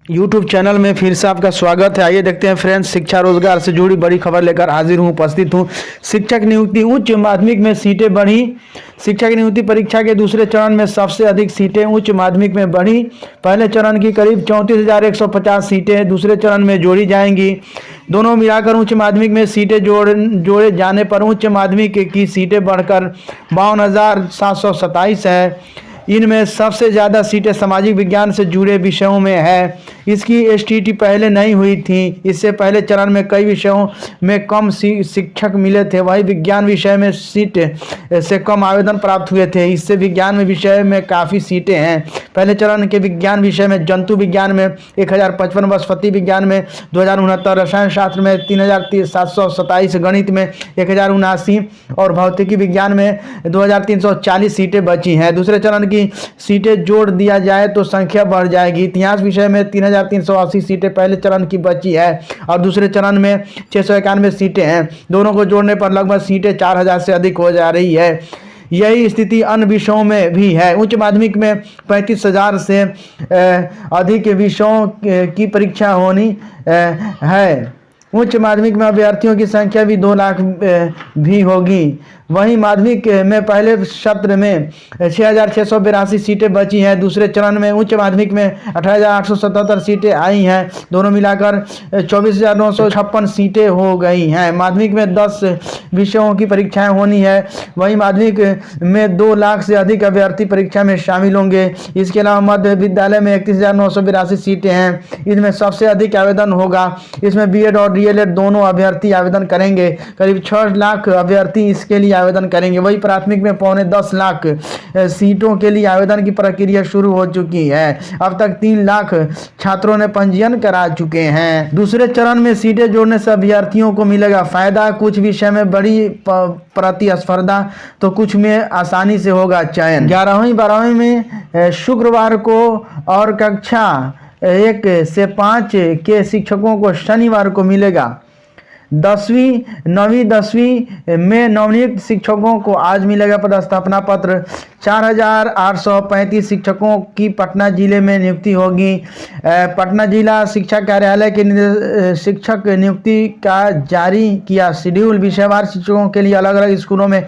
YouTube channel में फिर से आपका स्वागत है। आइए देखते हैं फ्रेंड्स, शिक्षा रोजगार से जुड़ी बड़ी खबर लेकर हाजिर हूं, उपस्थित हूं। शिक्षक नियुक्ति, उच्च माध्यमिक में सीटें बढ़ी। शिक्षक नियुक्ति परीक्षा के दूसरे चरण में सबसे अधिक सीटें उच्च माध्यमिक में बढ़ी। पहले चरण की करीब 34,150 सीटें दूसरे चरण में जोड़ी जाएंगी। दोनों मिलाकर उच्च माध्यमिक में सीटें जोड़े जाने पर उच्च माध्यमिक की सीटें बढ़कर 52,727 है। इनमें सबसे ज़्यादा सीटें सामाजिक विज्ञान से जुड़े विषयों में है। इसकी एसटीटी पहले नहीं हुई थी। इससे पहले चरण में कई विषयों में कम शिक्षक मिले थे, वही विज्ञान विषय में सीट से कम आवेदन प्राप्त हुए थे। इससे विज्ञान में विषय में काफ़ी सीटें हैं। पहले चरण के विज्ञान विषय में जंतु विज्ञान में 1055, वनस्पति विज्ञान में 2069, रसायन शास्त्र में 3727, गणित में 1079 और भौतिकी विज्ञान में 2340 सीटें बची हैं। दूसरे चरण की सीटें जोड़ दिया जाए तो संख्या बढ़ जाएगी। इतिहास विषय में 3380 सीटें पहले चरण की बची है और दूसरे चरण में 691 सीटें हैं। दोनों को जोड़ने पर लगभग सीटें 4000 से अधिक हो जा रही है। यही स्थिति अन्य विषयों में भी है। उच्च माध्यमिक में 35,000 से अधिक विषयों की परीक्षा होनी है। उच्च माध्यमिक में अभ्यर्थियों की संख्या भी 2 लाख भी होगी। वहीं माध्यमिक में पहले सत्र में 6,682 सीटें बची हैं। दूसरे चरण में उच्च माध्यमिक में 18,877 सीटें आई हैं। दोनों मिलाकर 24,956 सीटें हो गई हैं। माध्यमिक में 10 विषयों की परीक्षाएं होनी है। वहीं माध्यमिक में 2 लाख से अधिक अभ्यर्थी परीक्षा में शामिल होंगे। इसके अलावा मध्य विद्यालय में 31,982 सीटें हैं। इसमें सबसे अधिक आवेदन होगा। इसमें बीएड और डीएलएड दोनों अभ्यर्थी आवेदन करेंगे। करीब 6 लाख अभ्यर्थी इसके लिए आवेदन करेंगे। वही प्राथमिक में 2.25 लाख सीटों के लिए आवेदन की प्रक्रिया शुरू हो चुकी है। अब तक 3 लाख छात्रों ने पंजीयन करा चुके हैं। दूसरे चरण में सीटें जोड़ने से अभ्यर्थियों को मिलेगा फायदा। कुछ विषय में बड़ी प्रतिस्पर्धा तो कुछ में आसानी से होगा चयन। 11वीं 12वीं में शुक्रवार को और कक्षा 1 से 5 के शिक्षकों को शनिवार को मिलेगा। 9वीं 10वीं में नवनियुक्त शिक्षकों को आज मिलेगा पदस्थापना पत्र। 4,835 शिक्षकों की पटना जिले में नियुक्ति होगी। पटना जिला शिक्षा कार्यालय के शिक्षक नियुक्ति का जारी किया शेड्यूल। विषयवार शिक्षकों के लिए अलग अलग स्कूलों में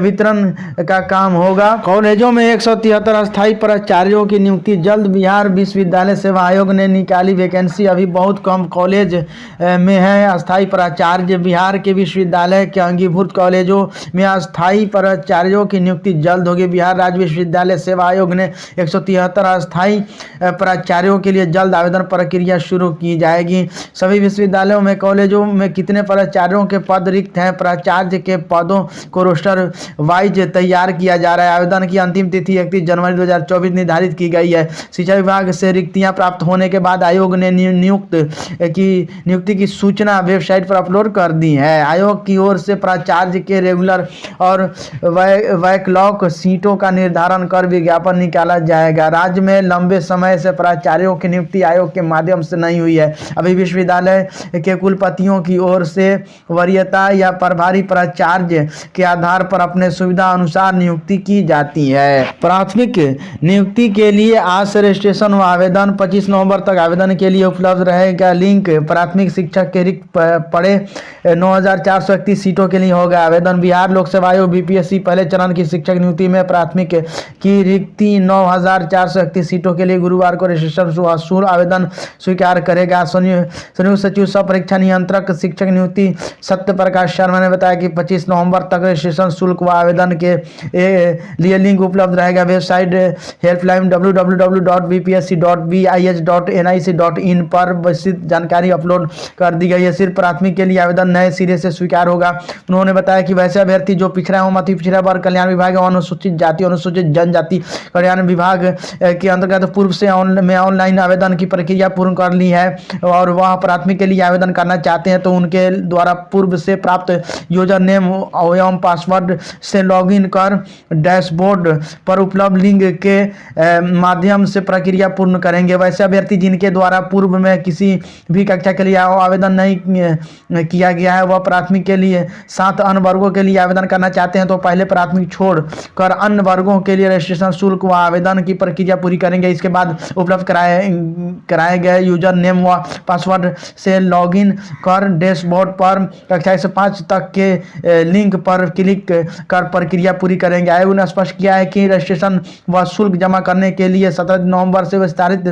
वितरण का काम होगा। कॉलेजों में 173 अस्थायी प्राचार्यों की नियुक्ति जल्द। बिहार विश्वविद्यालय सेवा आयोग ने निकाली वैकेंसी। अभी बहुत कम कॉलेज में है अस्थायी प्राचार्य। बिहार के विश्वविद्यालय के अंगीभूत कॉलेजों में अस्थायी प्राचार्यों की नियुक्ति जल्द होगी। बिहार राज्य विश्वविद्यालय सेवा आयोग ने 173 अस्थायी प्राचार्यों के लिए जल्द आवेदन प्रक्रिया शुरू की जाएगी। सभी विश्वविद्यालयों में कॉलेजों में कितने प्राचार्यों के पद रिक्त हैं, प्राचार्य के पदों को रोस्टर वाइज तैयार किया जा रहा है। आवेदन की अंतिम तिथि 31 जनवरी 2024 निर्धारित की गई है। शिक्षा विभाग से रिक्तियां प्राप्त होने के बाद आयोग ने नियुक्ति की सूचना वेबसाइट पर अपलोड कर दी है। आयोग की ओर से प्राचार्य के रेगुलर और बैकलॉग सीटों का निर्धारण कर विज्ञापन निकाला जाएगा। राज्य में लंबे समय से प्राचार्यों की नियुक्ति आयोग के माध्यम से नहीं हुई है। अभी विश्वविद्यालय के कुलपतियों की ओर से वरीयता या प्रभारी प्राचार्य के आधार पर अपने सुविधा अनुसार नियुक्ति की जाती है। प्राथमिक नियुक्ति के लिए आज से रजिस्ट्रेशन व आवेदन 25 नवंबर तक आवेदन के लिए उपलब्ध रहेगा। लिंक प्राथमिक शिक्षक के रिक्त पड़े 9,431 सीटों के लिए होगा आवेदन। बिहार लोक सेवा आयोग बीपीएससी पहले चरण की शिक्षक नियुक्ति में प्राथमिक की रिक्ति 9,431 सीटों के लिए गुरुवार को रजिस्ट्रेशन शुल्क आवेदन स्वीकार करेगा। संयुक्त सचिव सह परीक्षा नियंत्रक शिक्षक नियुक्ति सत्य प्रकाश शर्मा ने बताया कि 25 नवंबर तक रजिस्ट्रेशन शुल्क व आवेदन के लिए लिंक उपलब्ध रहेगा। वेबसाइट हेल्पलाइन www.bpsc.bis.nic.in पर विस्तृत जानकारी अपलोड कर दी गई है। सिर्फ प्राथमिक के लिए आवेदन नए सिरे से स्वीकार होगा। उन्होंने बताया कि वैसे अभ्यर्थी जो पिछड़ा एवं अति पिछड़ा वर्ग कल्याण विभाग एवं अनुसूचित जाति अनुसूचित जनजाति कल्याण विभाग के अंतर्गत पूर्व से ऑनलाइन आवेदन की प्रक्रिया पूर्ण कर ली है और वह प्राथमिक के लिए आवेदन करना चाहते हैं तो उनके द्वारा पूर्व से प्राप्त यूजर नेम एवं पासवर्ड से लॉगिन कर डैशबोर्ड पर उपलब्ध लिंक के माध्यम से प्रक्रिया पूर्ण करेंगे। वैसे अभ्यर्थी जिनके द्वारा पूर्व में किसी भी कक्षा के लिए आवेदन नहीं किया गया है वह प्राथमिक के लिए 7 अन्य वर्गों के लिए आवेदन करना चाहते हैं तो पहले प्राथमिक छोड़कर अन्य वर्गों के लिए रजिस्ट्रेशन शुल्क व आवेदन की प्रक्रिया पूरी करेंगे। इसके बाद उपलब्ध कराए गए यूजर नेम व पासवर्ड से लॉगिन कर डैशबोर्ड पर कक्षा 1 से 5 तक के लिंक पर क्लिक कर प्रक्रिया पूरी करेंगे। आयोग ने स्पष्ट किया है कि रजिस्ट्रेशन व शुल्क जमा करने के लिए 17 नवंबर से विस्तारित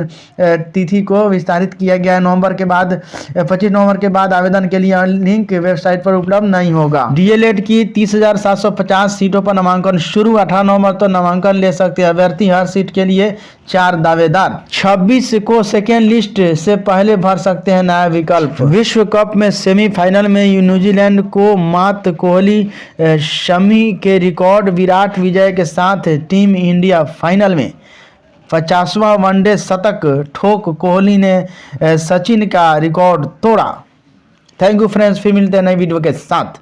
तिथि को विस्तारित किया गया है। 25 नवंबर के बाद आवेदन के लिए लिंक वेबसाइट पर उपलब्ध नहीं होगा। डीएलएड की 30,750 सीटों पर नामांकन शुरू। 18 नवंबर तो नामांकन ले सकते हैं अभ्यर्थी। हर सीट के लिए 4 दावेदार। 26 को सेकेंड लिस्ट से पहले भर सकते हैं नया विकल्प। विश्व कप में सेमीफाइनल में न्यूजीलैंड को मात। कोहली शमी के रिकॉर्ड विराट विजय के साथ टीम इंडिया फाइनल में। 50वां वनडे शतक ठोक कोहली ने सचिन का रिकॉर्ड तोड़ा। थैंक यू फ्रेंड्स, फिर मिलते हैं नई वीडियो के साथ।